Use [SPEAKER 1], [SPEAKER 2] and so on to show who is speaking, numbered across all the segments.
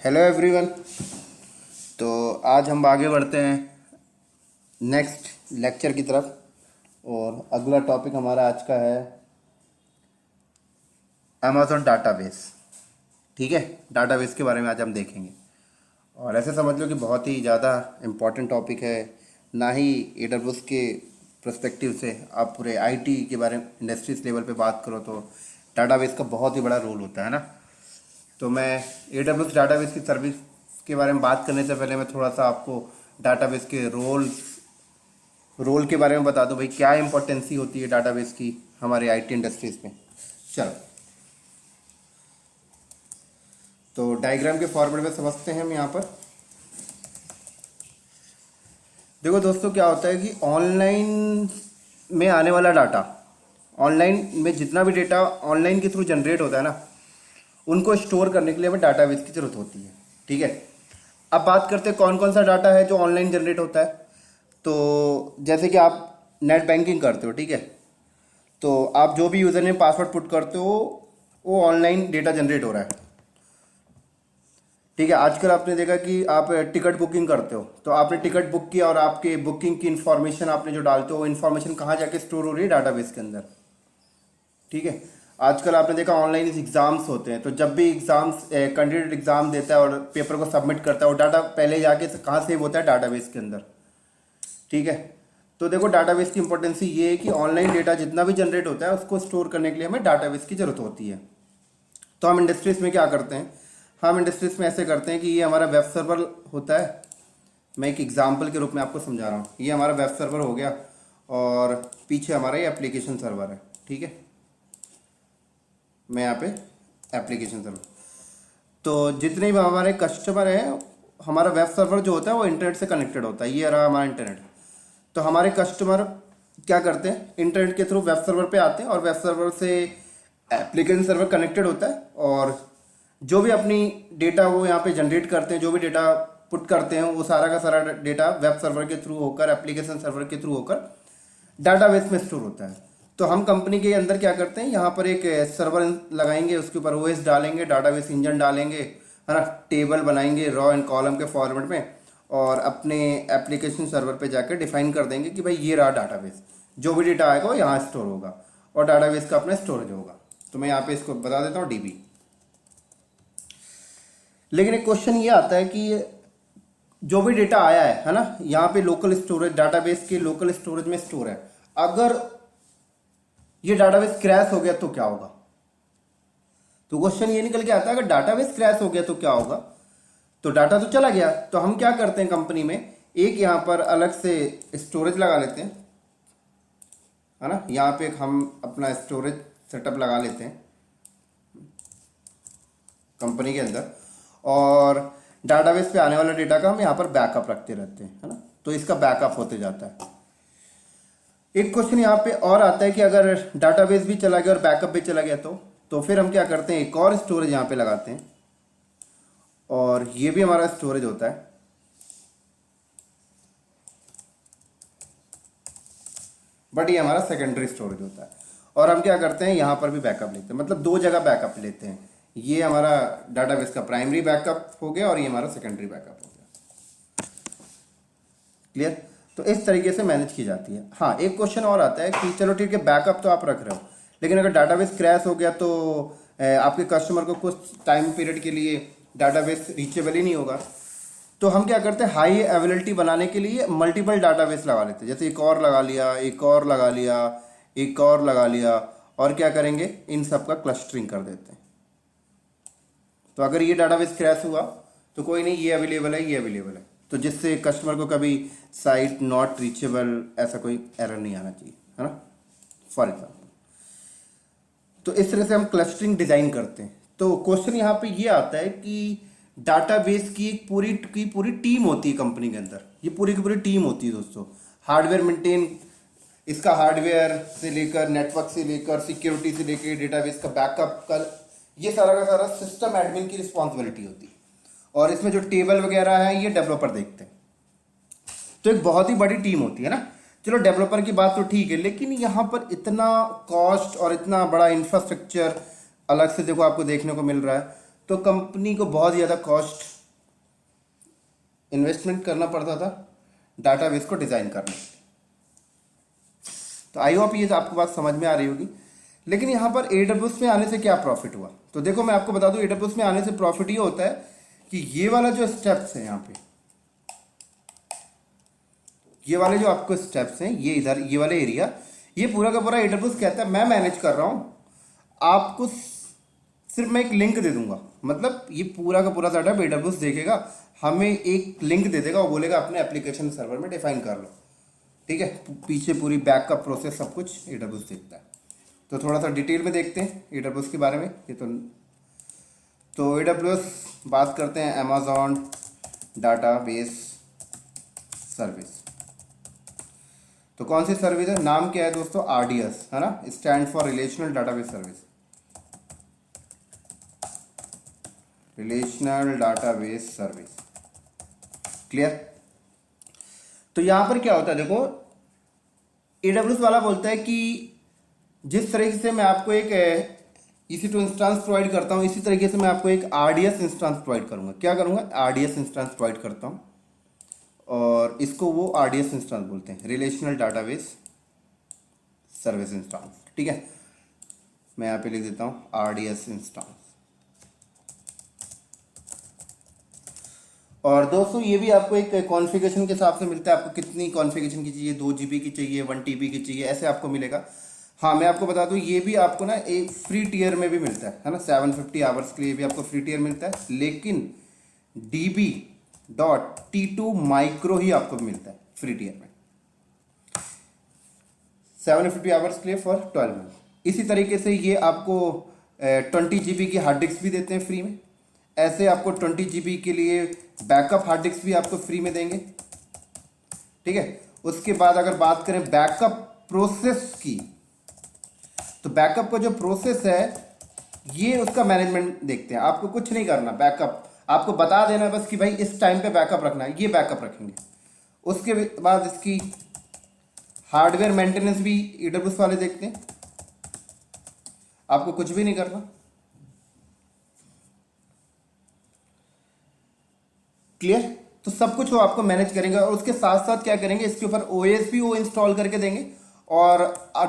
[SPEAKER 1] Hello everyone. तो आज हम आगे बढ़ते हैं नेक्स्ट लेक्चर की तरफ और अगला टॉपिक हमारा आज का है अमेज़ॉन डाटाबेस। ठीक है, डाटाबेस के बारे में आज हम देखेंगे और ऐसे समझ लो कि बहुत ही ज़्यादा इम्पोर्टेंट टॉपिक है। ना ही एडब्ल्यूएस के पर्सपेक्टिव से आप पूरे आईटी के बारे में इंडस्ट्रीज लेवल पे बात करो तो डाटाबेस का बहुत ही बड़ा रोल होता है ना। तो मैं एडब्ल्यूएस डाटाबेस की सर्विस के बारे में बात करने से पहले मैं थोड़ा सा आपको डाटाबेस के रोल के बारे में बता दूं। भाई क्या इंपॉर्टेंसी होती है डाटाबेस की हमारे आईटी इंडस्ट्रीज में। चलो, तो डायग्राम के फॉर्मेट में समझते हैं हम यहाँ पर। देखो दोस्तों, क्या होता है कि ऑनलाइन में आने वाला डाटा, ऑनलाइन में जितना भी डेटा ऑनलाइन के थ्रू जनरेट होता है ना, उनको स्टोर करने के लिए हमें डाटाबेस की ज़रूरत होती है। ठीक है, अब बात करते हैं कौन कौन सा डाटा है जो ऑनलाइन जनरेट होता है। तो जैसे कि आप नेट बैंकिंग करते हो, ठीक है, तो आप जो भी यूज़र नेम पासवर्ड पुट करते हो वो ऑनलाइन डेटा जनरेट हो रहा है। ठीक है, आजकल आपने देखा कि आप टिकट बुकिंग करते हो तो आपने टिकट बुक किया और आपके बुकिंग की इन्फॉर्मेशन आपने जो डालते हो वो इन्फॉर्मेशन कहाँ जाके स्टोर हो रही है? डाटाबेस के अंदर। ठीक है, आजकल आपने देखा ऑनलाइन एग्जाम्स होते हैं, तो जब भी एग्जाम्स कैंडिडेट एग्जाम देता है और पेपर को सबमिट करता है वो डाटा पहले जाके कहाँ सेव होता है? डाटाबेस के अंदर। ठीक है, तो देखो डाटाबेस की इंपॉर्टेंसी ये है कि ऑनलाइन डेटा जितना भी जनरेट होता है उसको स्टोर करने के लिए हमें डाटाबेस की ज़रूरत होती है। तो हम इंडस्ट्रीज में क्या करते हैं? हम इंडस्ट्रीज में ऐसे करते हैं कि ये हमारा वेब सर्वर होता है। मैं एक एग्जाम्पल के रूप में आपको समझा रहा हूँ। ये हमारा वेब सर्वर हो गया और पीछे हमारा ये एप्लीकेशन सर्वर है। ठीक है, मैं यहाँ पे एप्लीकेशन सर्वर, तो जितने भी हमारे कस्टमर हैं, हमारा वेब सर्वर जो होता है वो इंटरनेट से कनेक्टेड होता है। ये रहा हमारा इंटरनेट। तो हमारे कस्टमर क्या करते हैं? इंटरनेट के थ्रू वेब सर्वर पे आते हैं और वेब सर्वर से एप्लीकेशन सर्वर कनेक्टेड होता है और जो भी अपनी डेटा वो यहाँ पे जनरेट करते हैं, जो भी डेटा पुट करते हैं, वो सारा का सारा डेटा वेब सर्वर के थ्रू होकर, एप्लीकेशन सर्वर के थ्रू होकर डाटाबेस में स्टोर होता है। तो हम कंपनी के अंदर क्या करते हैं, यहाँ पर एक सर्वर लगाएंगे, उसके ऊपर ओएस डालेंगे, डाटाबेस इंजन डालेंगे, है ना, टेबल बनाएंगे रॉ एंड कॉलम के फॉर्मेट में और अपने एप्लीकेशन सर्वर पे जाकर डिफाइन कर देंगे कि भाई ये रहा डाटाबेस, जो भी डेटा आएगा वो यहाँ स्टोर होगा और डाटाबेस का अपना स्टोरेज होगा। तो मैं यहाँ पे इसको बता देता हूँ डीबी। लेकिन एक क्वेश्चन ये आता है कि जो भी डेटा आया है ना, यहाँ पे लोकल स्टोरेज, डाटाबेस के लोकल स्टोरेज में स्टोर है, अगर ये डाटाबेस क्रैश हो गया तो क्या होगा? तो क्वेश्चन ये निकल के आता है अगर डाटाबेस क्रैश हो गया तो क्या होगा? तो डाटा तो चला गया, तो हम क्या करते हैं कंपनी में, एक यहाँ पर अलग से स्टोरेज लगा लेते हैं, है ना। यहाँ पे हम अपना स्टोरेज सेटअप लगा लेते हैं कंपनी के अंदर और डाटाबेस पे आने वाला डेटा का हम यहाँ पर बैकअप रखते रहते हैं, है ना। तो इसका बैकअप होते जाता है। एक क्वेश्चन यहाँ पे और आता है कि अगर डाटाबेस भी चला गया और बैकअप भी चला गया तो फिर हम क्या करते हैं, एक और स्टोरेज यहाँ पे लगाते हैं और ये भी हमारा स्टोरेज होता है। बट ये हमारा सेकेंडरी स्टोरेज होता है और हम क्या करते हैं, यहाँ पर भी बैकअप लेते हैं, मतलब दो जगह बैकअप लेते हैं। ये हमारा डाटाबेस का प्राइमरी बैकअप हो गया और ये हमारा सेकेंडरी बैकअप हो गया। क्लियर? तो इस तरीके से मैनेज की जाती है। हाँ, एक क्वेश्चन और आता है कि चलो ठीक है, बैकअप तो आप रख रहे हो, लेकिन अगर डाटाबेस क्रैश हो गया तो आपके कस्टमर को कुछ टाइम पीरियड के लिए डाटाबेस रीचेबल ही नहीं होगा। तो हम क्या करते हैं, हाई अवेलेबिलिटी बनाने के लिए मल्टीपल डाटाबेस लगा लेते हैं। जैसे एक और लगा लिया, एक और लगा लिया, एक और लगा लिया, और क्या करेंगे, इन सब का क्लस्टरिंग कर देते हैं। तो अगर ये डाटाबेस क्रैश हुआ तो कोई नहीं, ये अवेलेबल है, ये अवेलेबल है, तो जिससे कस्टमर को कभी साइट नॉट रीचेबल ऐसा कोई एरर नहीं आना चाहिए, है ना, फॉर एग्जाम्पल। तो इस तरह से हम क्लस्टरिंग डिजाइन करते हैं। तो क्वेश्चन यहाँ पे ये आता है कि डाटाबेस की एक पूरी टीम होती है कंपनी के अंदर। ये पूरी की पूरी टीम होती है दोस्तों। हार्डवेयर मेंटेन, इसका हार्डवेयर से लेकर, नेटवर्क से लेकर, सिक्योरिटी से लेकर, डेटाबेस का बैकअप का, ये सारा का सारा सिस्टम एडमिन की रिस्पॉन्सिबिलिटी होती है और इसमें जो टेबल वगैरह है ये डेवलपर देखते हैं। तो एक बहुत ही बड़ी टीम होती है ना। चलो डेवलपर की बात तो ठीक है, लेकिन यहाँ पर इतना कॉस्ट और इतना बड़ा इंफ्रास्ट्रक्चर अलग से देखो आपको देखने को मिल रहा है। तो कंपनी को बहुत ज़्यादा कॉस्ट इन्वेस्टमेंट करना पड़ता था डाटाबेस को डिज़ाइन करने। तो आई होप ये आपको बात समझ में आ रही होगी। लेकिन यहाँ पर AWS में आने से क्या प्रॉफिट हुआ, तो देखो मैं आपको बता दूँ AWS में आने से प्रॉफिट ये होता है कि ये वाला जो स्टेप्स है यहाँ पे, ये वाले जो आपको स्टेप्स हैं, ये इधर ये वाले एरिया, ये पूरा का पूरा AWS कहता है मैं मैनेज कर रहा हूँ, आपको सिर्फ मैं एक लिंक दे दूंगा। मतलब ये पूरा का पूरा सेटअप AWS देखेगा, हमें एक लिंक दे देगा, वो बोलेगा अपने एप्लीकेशन सर्वर में डिफाइन कर लो, ठीक है। पीछे पूरी बैकअप प्रोसेस सब कुछ AWS देखता है। तो थोड़ा सा डिटेल में देखते हैं AWS के बारे में। ये तो AWS बात करते हैं अमेजॉन डाटाबेस सर्विस। तो कौन सी सर्विस है, नाम क्या है दोस्तों, RDS है ना, stand for relational database service, relational database service. Clear. तो यहां पर क्या होता है देखो, AWS वाला बोलता है कि जिस तरीके से मैं आपको एक EC2 इंस्टांस प्रोवाइड करता हूं, इसी तरीके से मैं आपको एक RDS इंस्टांस प्रोवाइड करूंगा। क्या करूंगा, RDS इंस्टांस प्रोवाइड करता हूं, और इसको वो RDS इंस्टांस बोलते हैं, रिलेशनल डाटाबेस सर्विस इंस्टांस। ठीक है, मैं यहाँ पे लिख देता हूँ RDS इंस्टांस। और दोस्तों ये भी आपको एक कॉन्फ़िगरेशन के हिसाब से मिलता है, आपको कितनी कॉन्फ़िगरेशन की चाहिए, 2 GB की चाहिए, 1 TB की चाहिए, ऐसे आपको मिलेगा। हाँ मैं आपको बता दूँ ये भी आपको ना एक फ्री टीयर में भी मिलता है ना, 750 आवर्स के लिए भी आपको फ्री टीयर मिलता है, लेकिन DB.T2 माइक्रो ही आपको मिलता है फ्री टीयर में, 750 आवर्स के लिए फॉर 12 मंथ। इसी तरीके से ये आपको 20 GB की हार्ड डिस्क भी देते हैं फ्री में, ऐसे आपको 20 GB के लिए बैकअप हार्ड डिस्क भी आपको फ्री में देंगे। ठीक है, उसके बाद अगर बात करें बैकअप प्रोसेस की, तो बैकअप का जो प्रोसेस है ये उसका मैनेजमेंट देखते हैं, आपको कुछ नहीं करना, बैकअप आपको बता देना बस कि भाई इस टाइम पे बैकअप रखना है, ये बैकअप रखेंगे। उसके बाद इसकी हार्डवेयर मेंटेनेंस भी AWS वाले देखते हैं, आपको कुछ भी नहीं करना। क्लियर। तो सब कुछ वो आपको मैनेज करेंगे, और उसके साथ साथ क्या करेंगे, इसके ऊपर OS भी वो इंस्टॉल करके देंगे, और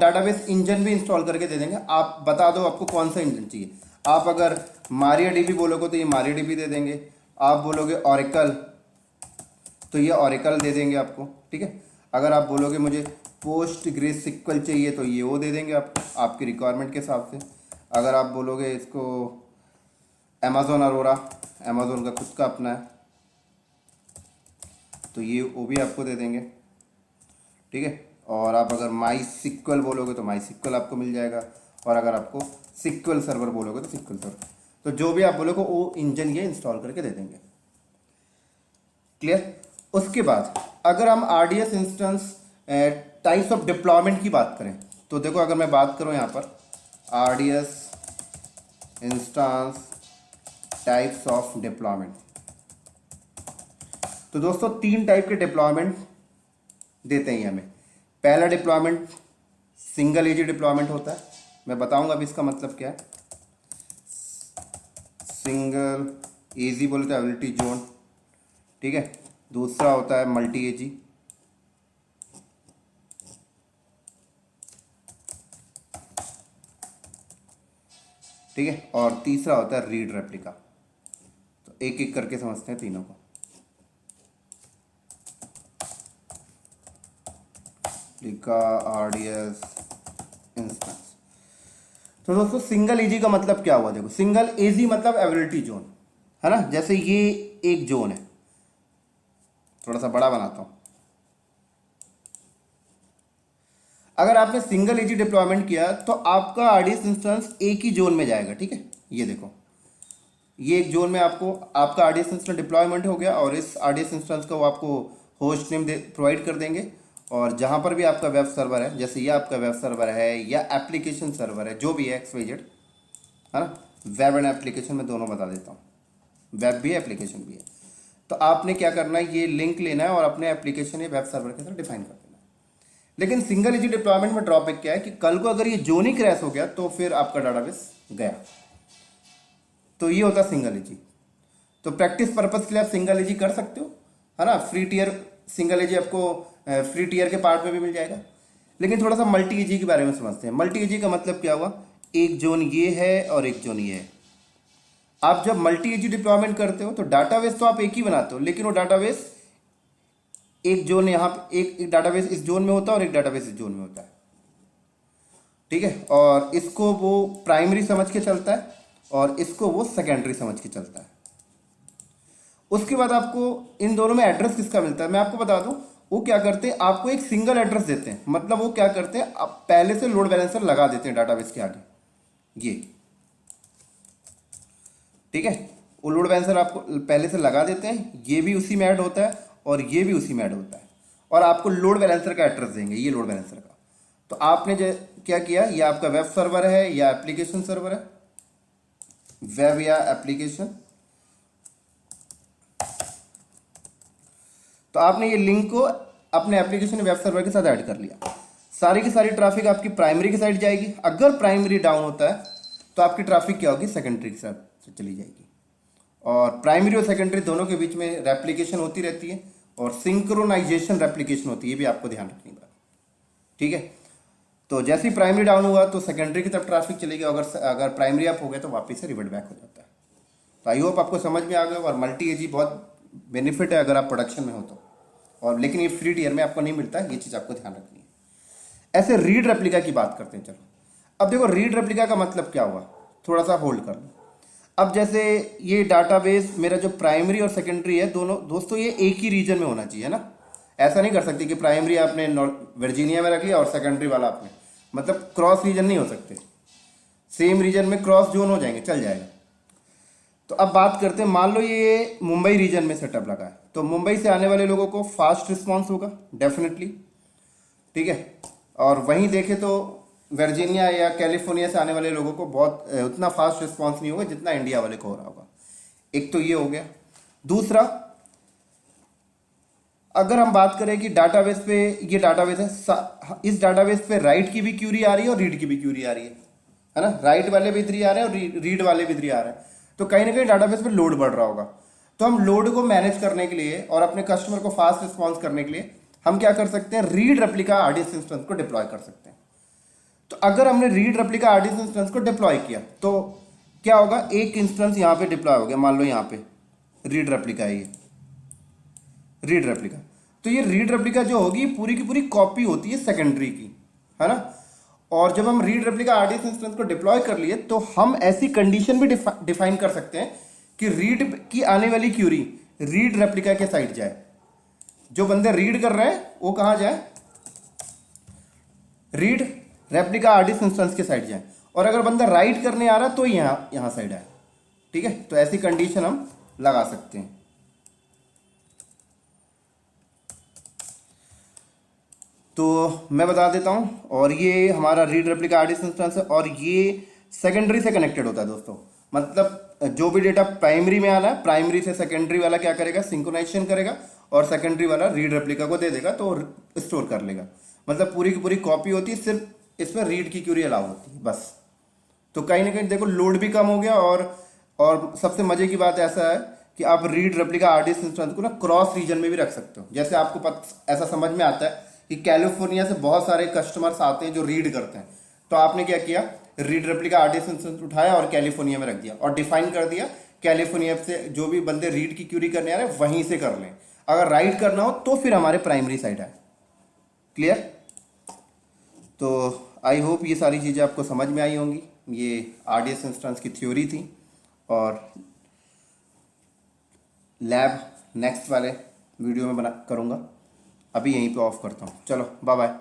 [SPEAKER 1] डाटाबेस इंजन भी इंस्टॉल करके दे देंगे। आप बता दो आपको कौन सा इंजन चाहिए। आप अगर MariaDB बोलोगे तो ये MariaDB दे देंगे, आप बोलोगे Oracle तो ये Oracle दे देंगे आपको। ठीक है, अगर आप बोलोगे मुझे PostgreSQL चाहिए तो ये वो दे देंगे आपको, आपकी रिक्वायरमेंट के हिसाब से। अगर आप बोलोगे इसको Amazon Aurora, अमेजोन का खुद का अपना है, तो ये वो भी आपको दे देंगे। ठीक है, और आप अगर MySQL बोलोगे तो MySQL आपको मिल जाएगा, और अगर आपको SQL सर्वर बोलोगे तो SQL सर्वर, तो जो भी आप बोलोगे वो इंजन ये इंस्टॉल करके दे देंगे। क्लियर। उसके बाद अगर हम RDS instance types of deployment की बात करें, तो देखो अगर मैं बात करूं यहाँ पर RDS instance types of deployment, तो दोस्तों 3 टाइप के डिप्लॉयमेंट देते हैं हमें। पहला डिप्लॉयमेंट सिंगल एजी डिप्लॉयमेंट होता है, मैं बताऊंगा अभी इसका मतलब क्या है। सिंगल एजी बोले तो एबिलिटी जोन, ठीक है। दूसरा होता है मल्टी एजी, ठीक है, और तीसरा होता है रीड रेप्लिका। तो एक एक करके समझते हैं तीनों को। RDS instance. तो दोस्तों सिंगल एजी का मतलब क्या हुआ, देखो सिंगल एजी मतलब एबिलिटी जोन है ना, जैसे ये एक जोन है, थोड़ा सा बड़ा बनाता हूं। अगर आपने सिंगल एजी डिप्लॉयमेंट किया तो आपका RDS इंस्टेंस एक ही जोन में जाएगा। ठीक है, ये देखो ये एक जोन में आपको आपका RDS इंस्टेंस डिप्लॉयमेंट हो गया, और इस RDS इंस्टेंस को आपको होस्ट नेम प्रोवाइड कर देंगे, और जहाँ पर भी आपका वेब सर्वर है, जैसे ये आपका वेब सर्वर है या एप्लीकेशन सर्वर है, जो भी है XYZ है ना, वेब एंड एप्लीकेशन में दोनों बता देता हूँ, वेब भी है एप्लीकेशन भी है। तो आपने क्या करना है, ये लिंक लेना है और अपने एप्लीकेशन या वेब सर्वर के साथ डिफाइन कर देना है। लेकिन सिंगल एजी डिप्लॉयमेंट में ड्रॉबैक क्या है कि कल को अगर ये जोन ही क्रैश हो गया तो फिर आपका डाटाबेस गया। तो ये होता है सिंगल एजी। तो प्रैक्टिस पर्पज के लिए आप सिंगल एजी कर सकते हो, है ना। फ्री टियर सिंगल एजी आपको फ्री टियर के पार्ट में भी मिल जाएगा। लेकिन थोड़ा सा मल्टी एजी के बारे में समझते हैं। मल्टी एजी का मतलब क्या हुआ, एक जोन ये है और एक जोन ये है। आप जब मल्टी एजी डिप्लॉयमेंट करते हो तो डाटाबेस तो आप एक ही बनाते हो, लेकिन वो डाटाबेस एक जोन यहाँ पे एक डाटाबेस इस जोन में होता है और एक डाटाबेस इस जोन में होता है, ठीक है। और इसको वो प्राइमरी समझ के चलता है और इसको वो सेकेंडरी समझ के चलता है। उसके बाद आपको इन दोनों में एड्रेस किसका मिलता है मैं आपको बता दूं। वो क्या करते हैं, आपको एक सिंगल एड्रेस देते हैं। मतलब वो क्या करते हैं, आप पहले से लोड बैलेंसर लगा देते हैं डाटाबेस के आगे, ये ठीक है। वो लोड बैलेंसर आपको पहले से लगा देते हैं, ये भी उसी में ऐड होता है और ये भी उसी में ऐड होता है, और आपको लोड बैलेंसर का एड्रेस देंगे, ये लोड बैलेंसर का। तो आपने जो क्या किया, ये आपका वेब सर्वर है या एप्लीकेशन सर्वर है, वेब या एप्लीकेशन। तो आपने ये लिंक को अपने एप्लीकेशन वेब सर्वर के साथ ऐड कर लिया। सारी की सारी ट्रैफिक आपकी प्राइमरी की साइड जाएगी। अगर प्राइमरी डाउन होता है तो आपकी ट्रैफिक क्या होगी, सेकेंडरी की साइड से चली जाएगी। और प्राइमरी और सेकेंडरी दोनों के बीच में रेप्लिकेशन होती रहती है और सिंक्रोनाइजेशन रेप्लिकेशन होती है, ये भी आपको ध्यान रखनी बात, ठीक है। तो जैसे ही प्राइमरी डाउन हुआ तो सेकेंडरी की तरफ ट्रैफिक चलेगी, अगर प्राइमरी अप हो गया तो वापस से रिवर्ट बैक हो जाता है। तो आई होप आपको समझ में आ गया। और मल्टी एजी बहुत बेनिफिट है अगर आप प्रोडक्शन में हो तो, और लेकिन ये फ्री टियर में आपको नहीं मिलता है, ये चीज़ आपको ध्यान रखनी है। ऐसे रीड रेप्लिका की बात करते हैं। चलो अब देखो रीड रेप्लिका का मतलब क्या हुआ, थोड़ा सा होल्ड कर लो। अब जैसे ये डाटाबेस मेरा जो प्राइमरी और सेकेंडरी है दोनों दोस्तों ये एक ही रीजन में होना चाहिए, है ना। ऐसा नहीं कर सकते कि प्राइमरी आपने वर्जीनिया में रख लिया और सेकेंडरी वाला आपने, मतलब क्रॉस रीजन नहीं हो सकते। सेम रीजन में क्रॉस जोन हो जाएंगे, चल जाएगा। तो अब बात करते हैं, मान लो ये मुंबई रीजन में सेटअप लगा है, तो मुंबई से आने वाले लोगों को फास्ट रिस्पॉन्स होगा डेफिनेटली, ठीक है। और वहीं देखें तो वर्जीनिया या कैलिफोर्निया से आने वाले लोगों को बहुत उतना फास्ट रिस्पॉन्स नहीं होगा जितना इंडिया वाले को हो रहा होगा। एक तो ये हो गया। दूसरा, अगर हम बात करें कि डाटाबेस पे, ये डाटाबेस है, इस डाटाबेस पे राइट की भी क्यूरी आ रही है और रीड की भी क्यूरी आ रही है ना। राइट वाले भी इधर आ रहे हैं और रीड वाले भी इधर आ रहे हैं। तो कहीं ना कहीं डाटाबेस पे लोड बढ़ रहा होगा। तो हम लोड को मैनेज करने के लिए और अपने कस्टमर को फास्ट रिस्पॉन्स करने के लिए हम क्या कर सकते हैं, रीड रेप्लिका आरडीएस इंस्टेंस को डिप्लॉय कर सकते हैं। तो अगर हमने रीड रेप्लिका आरडीएस इंस्टेंस को डिप्लॉय किया तो क्या होगा, एक इंस्टेंस यहाँ पे डिप्लॉय हो गया, मान लो यहाँ पे रीड रेप्लिका है, ये रीड रेप्लिका। तो ये रीड रेप्लिका जो होगी पूरी की पूरी कॉपी होती है सेकेंडरी की, है ना। और जब हम रीड रेप्लिका आरडीएस इंस्टेंस को डिप्लॉय कर लिए तो हम ऐसी कंडीशन भी डिफाइन कर सकते हैं कि रीड की आने वाली क्यूरी रीड रेप्लिका के साइड जाए। जो बंदे रीड कर रहे हैं वो कहाँ जाए, रीड रेप्लिका आरडीएस इंस्टेंस के साइड जाए। और अगर बंदा राइट करने आ रहा तो यहाँ साइड आए, ठीक है। तो ऐसी कंडीशन हम लगा सकते हैं। तो मैं बता देता हूं, और ये हमारा रीड रेप्लिका आरडीएस इंस्टेंस है और ये सेकेंडरी से कनेक्टेड होता है दोस्तों। मतलब जो भी डेटा प्राइमरी में आना है, प्राइमरी से सेकेंडरी वाला क्या करेगा, सिंक्रोनाइजेशन करेगा और सेकेंडरी वाला रीड रेप्लिका को दे देगा तो स्टोर कर लेगा। मतलब पूरी की पूरी कॉपी होती है, सिर्फ इसमें रीड की क्यूरी अलाउ होती है बस। तो कहीं ना कहीं देखो लोड भी कम हो गया। और सबसे मजे की बात ऐसा है कि आप रीड रेप्लिका आरडीएस इंस्टेंस को ना क्रॉस रीजन में भी रख सकते हो। जैसे आपको ऐसा समझ में आता है कि कैलिफोर्निया से बहुत सारे कस्टमर्स आते हैं जो रीड करते हैं, तो आपने क्या किया, रीड रेप्लिका आरडीएस इंस्टेंस उठाया और कैलिफोर्निया में रख दिया और डिफाइन कर दिया कैलिफोर्निया से जो भी बंदे रीड की क्यूरी करने आ रहे हैं वहीं से कर लें। अगर राइट करना हो तो फिर हमारे प्राइमरी साइड आए। क्लियर। तो आई होप ये सारी चीज़ें आपको समझ में आई होंगी। ये आरडीएस इंस्टेंस की थ्योरी थी और लैब नेक्स्ट वाले वीडियो में बना करूँगा। अभी यहीं पे ऑफ करता हूँ। चलो बाय बाय।